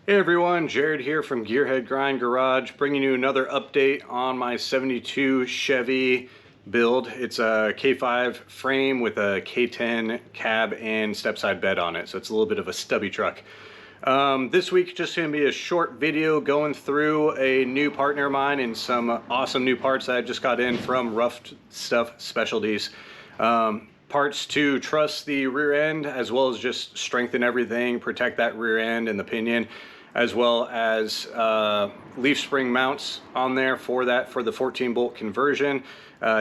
Hey everyone, Jared here from Gearhead Grind Garage, bringing you another update on my 72 Chevy build. It's a K5 frame with a K10 cab and step-side bed on it, so it's a little bit of a stubby truck. This week just going to be a short video going through a new partner of mine and some awesome new parts that I just got in from Ruff Specialties. Parts to truss the rear end, as well as just strengthen everything, protect that rear end and the pinion, as well as leaf spring mounts on there for the 14 bolt conversion,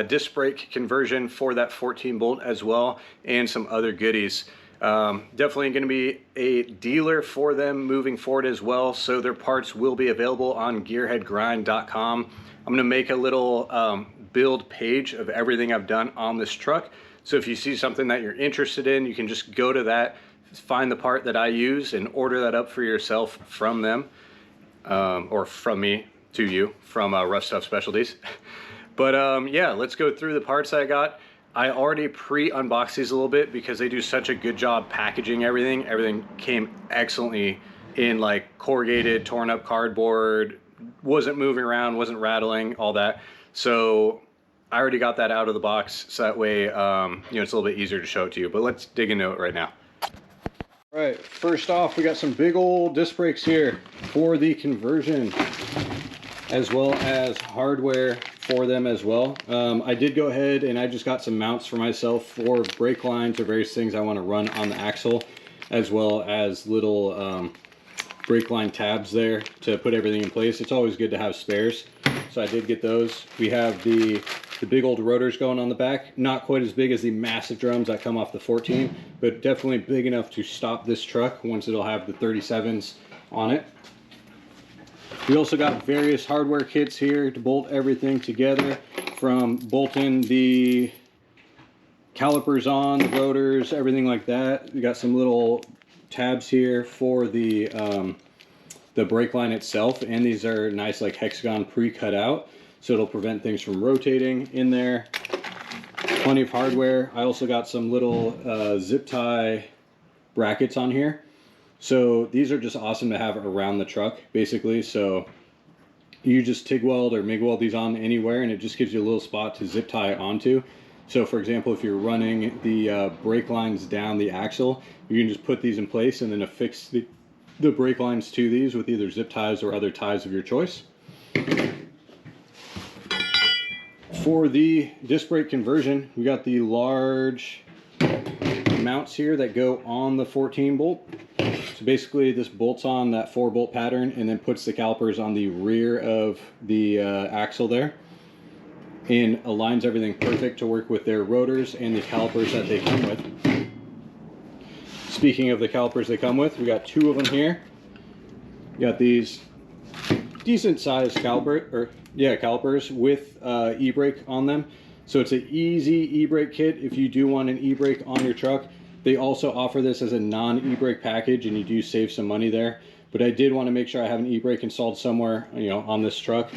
disc brake conversion for that 14 bolt as well, and some other goodies. Definitely going to be a dealer for them moving forward as well, so their parts will be available on gearheadgrind.com. I'm going to make a little build page of everything I've done on this truck. So if you see something that you're interested in, you can just go to that, find the part that I use, and order that up for yourself from them, or from me to you, from Ruff Specialties. But yeah, let's go through the parts I got. I already pre-unboxed these a little bit because they do such a good job packaging everything. Everything came excellently in like corrugated, torn up cardboard, wasn't moving around, wasn't rattling, all that. So I already got that out of the box, so that way you know, it's a little bit easier to show it to you. But let's dig into it right now. All right, first off, we got some big old disc brakes here for the conversion, as well as hardware for them as well. I did go ahead and I just got some mounts for myself for brake lines or various things I want to run on the axle, as well as little brake line tabs there to put everything in place. It's always good to have spares, so I did get those. We have the big old rotors going on the back, not quite as big as the massive drums that come off the 14, but definitely big enough to stop this truck once it'll have the 37s on it. We also got various hardware kits here to bolt everything together, from bolting the calipers on, the rotors, everything like that. We got some little tabs here for the brake line itself, and these are nice like hexagon pre-cut out, so it'll prevent things from rotating in there. Plenty of hardware. I also got some little zip tie brackets on here. So these are just awesome to have around the truck, basically. So you just TIG weld or MIG weld these on anywhere, and it just gives you a little spot to zip tie onto. So for example, if you're running the brake lines down the axle, you can just put these in place and then affix the brake lines to these with either zip ties or other ties of your choice. For the disc brake conversion, we got the large mounts here that go on the 14 bolt. So basically this bolts on that 4-bolt pattern and then puts the calipers on the rear of the axle there, and aligns everything perfect to work with their rotors and the calipers that they come with. Speaking of the calipers they come with, we got 2 of them here. You got these decent sized calipers with e-brake on them. So it's an easy e-brake kit if you do want an e-brake on your truck. They also offer this as a non-e-brake package, and you do save some money there. But I did want to make sure I have an e-brake installed somewhere, you know, on this truck.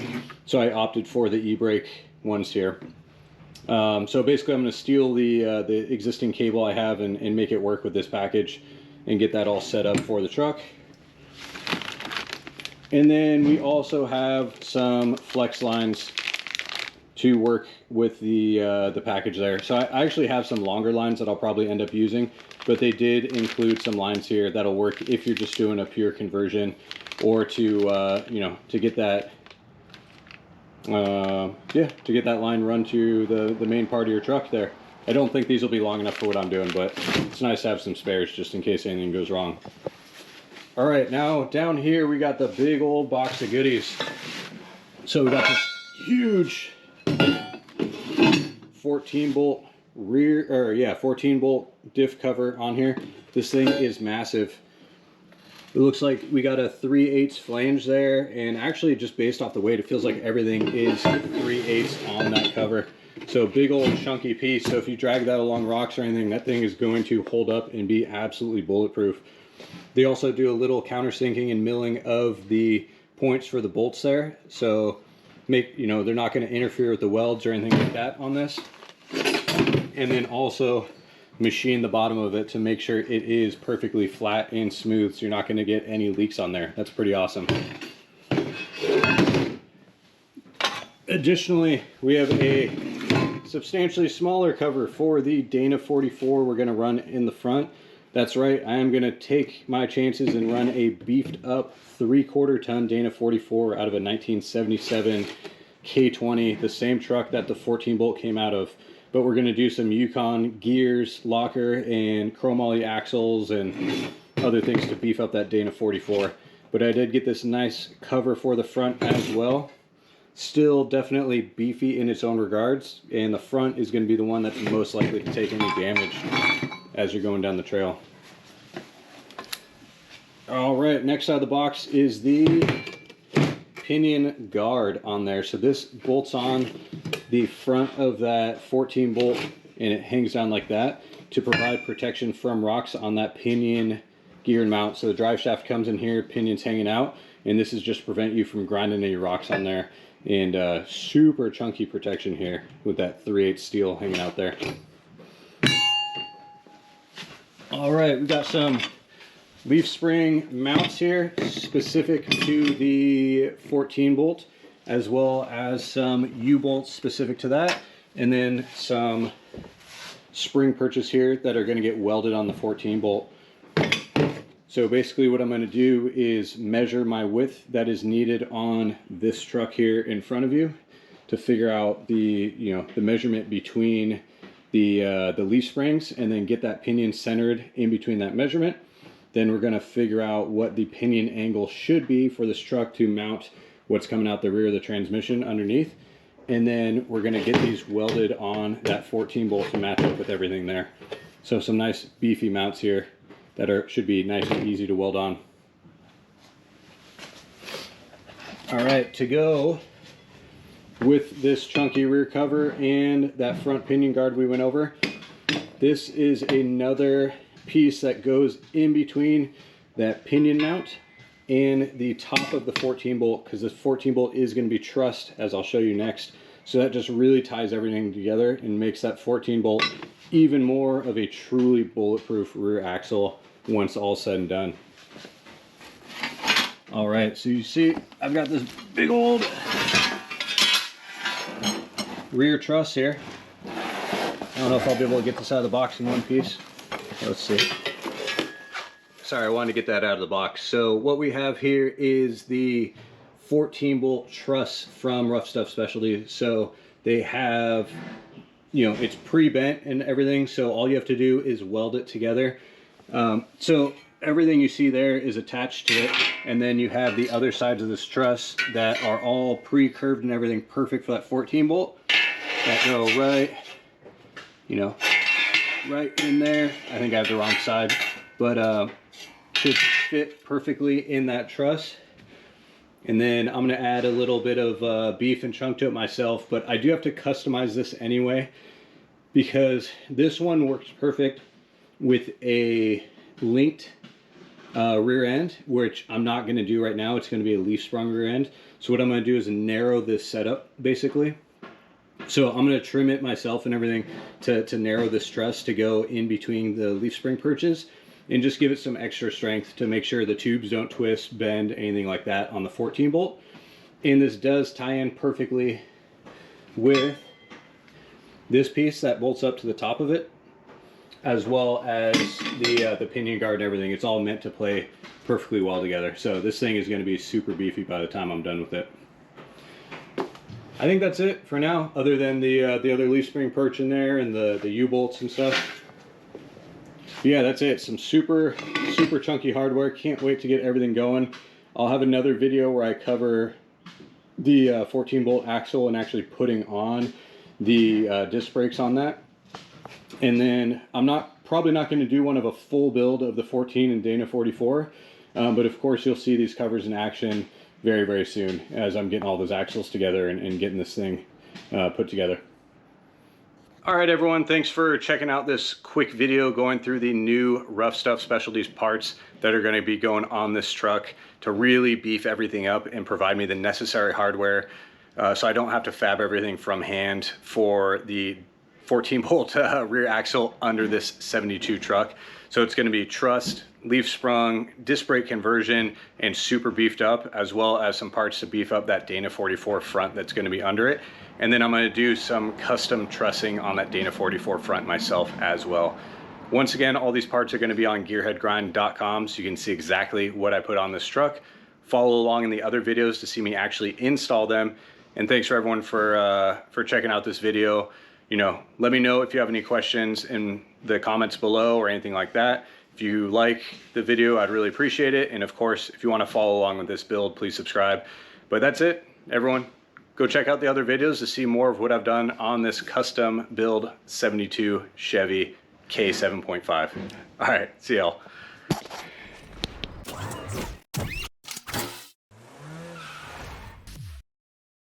So I opted for the e-brake ones here. So basically I'm going to steal the existing cable I have and make it work with this package and get that all set up for the truck. And then we also have some flex lines to work with the package there. So I actually have some longer lines that I'll probably end up using, but they did include some lines here that'll work if you're just doing a pure conversion, or to you know, to get that to get that line run to the main part of your truck there. I don't think these will be long enough for what I'm doing, but it's nice to have some spares just in case anything goes wrong. All right, now down here we got the big old box of goodies. So we got this huge 14 bolt 14 bolt diff cover on here. This thing is massive. It looks like we got a 3/8 flange there, and actually just based off the weight, it feels like everything is 3/8 on that cover. So big old chunky piece. So if you drag that along rocks or anything, that thing is going to hold up and be absolutely bulletproof. They also do a little countersinking and milling of the points for the bolts there, so you know, they're not going to interfere with the welds or anything like that on this. And then also machine the bottom of it to make sure it is perfectly flat and smooth, so you're not going to get any leaks on there. That's pretty awesome. Additionally, we have a substantially smaller cover for the Dana 44 we're going to run in the front. That's right, I am going to take my chances and run a beefed up 3/4 ton Dana 44 out of a 1977 K20, the same truck that the 14 bolt came out of. But we're going to do some Yukon gears, locker, and chromoly axles and other things to beef up that Dana 44. But I did get this nice cover for the front as well. Still definitely beefy in its own regards, and the front is going to be the one that's most likely to take any damage as you're going down the trail. All right, next out of the box is the pinion guard on there. So this bolts on the front of that 14 bolt, and it hangs down like that to provide protection from rocks on that pinion gear and mount. So the drive shaft comes in here, pinion's hanging out, and this is just to prevent you from grinding any rocks on there. And super chunky protection here with that 3/8 steel hanging out there. All right, we got some leaf spring mounts here specific to the 14 bolt, as well as some U-bolts specific to that, and then some spring purchase here that are going to get welded on the 14 bolt. So basically what I'm going to do is measure my width that is needed on this truck here in front of you to figure out the measurement between the leaf springs, and then get that pinion centered in between that measurement. Then we're going to figure out what the pinion angle should be for this truck to mount what's coming out the rear of the transmission underneath. And then we're going to get these welded on that 14 bolt to match up with everything there. So some nice beefy mounts here that should be nice and easy to weld on. All right, to go with this chunky rear cover and that front pinion guard we went over, this is another piece that goes in between that pinion mount and the top of the 14 bolt, because this 14 bolt is going to be trussed, as I'll show you next. So that just really ties everything together and makes that 14 bolt even more of a truly bulletproof rear axle once all said and done. All right, so you see I've got this big old rear truss here. I don't know if I'll be able to get this out of the box in one piece. Let's see. Sorry, I wanted to get that out of the box. So what we have here is the 14 bolt truss from Ruff Specialties. So they have, it's pre-bent and everything, so all you have to do is weld it together. So everything you see there is attached to it, and then you have the other sides of this truss that are all pre-curved and everything, perfect for that 14 bolt that go right, right in there. I think I have the wrong side, but should fit perfectly in that truss. And then I'm going to add a little bit of beef and chunk to it myself, but I do have to customize this anyway, because this one works perfect with a linked rear end, which I'm not going to do right now. It's going to be a leaf sprung rear end. So what I'm going to do is narrow this setup basically. So I'm going to trim it myself and everything to narrow this truss to go in between the leaf spring perches, and just give it some extra strength to make sure the tubes don't twist, bend, anything like that on the 14 bolt. And this does tie in perfectly with this piece that bolts up to the top of it, as well as the pinion guard and everything. It's all meant to play perfectly well together. So this thing is going to be super beefy by the time I'm done with it. I think that's it for now, other than the other leaf spring perch in there and the U-bolts and stuff. But yeah, that's it. Some super chunky hardware. Can't wait to get everything going. I'll have another video where I cover the 14 bolt axle and actually putting on the disc brakes on that. And then I'm probably not going to do one of a full build of the 14 and Dana 44, but of course you'll see these covers in action very soon as I'm getting all those axles together and getting this thing put together. All right, everyone, thanks for checking out this quick video going through the new Ruff Specialties parts that are going to be going on this truck to really beef everything up and provide me the necessary hardware so I don't have to fab everything from hand for the 14 bolt rear axle under this 72 truck. So it's going to be trussed, leaf sprung, disc brake conversion, and super beefed up, as well as some parts to beef up that Dana 44 front that's going to be under it. And then I'm going to do some custom trussing on that Dana 44 front myself as well. Once again, all these parts are going to be on gearheadgrind.com, so you can see exactly what I put on this truck. Follow along in the other videos to see me actually install them. And thanks for everyone for checking out this video. You know, let me know if you have any questions in the comments below or anything like that. If you like the video, I'd really appreciate it. And of course, if you want to follow along with this build, please subscribe. But that's it, everyone. Go check out the other videos to see more of what I've done on this custom build 72 Chevy K7.5. All right, see y'all.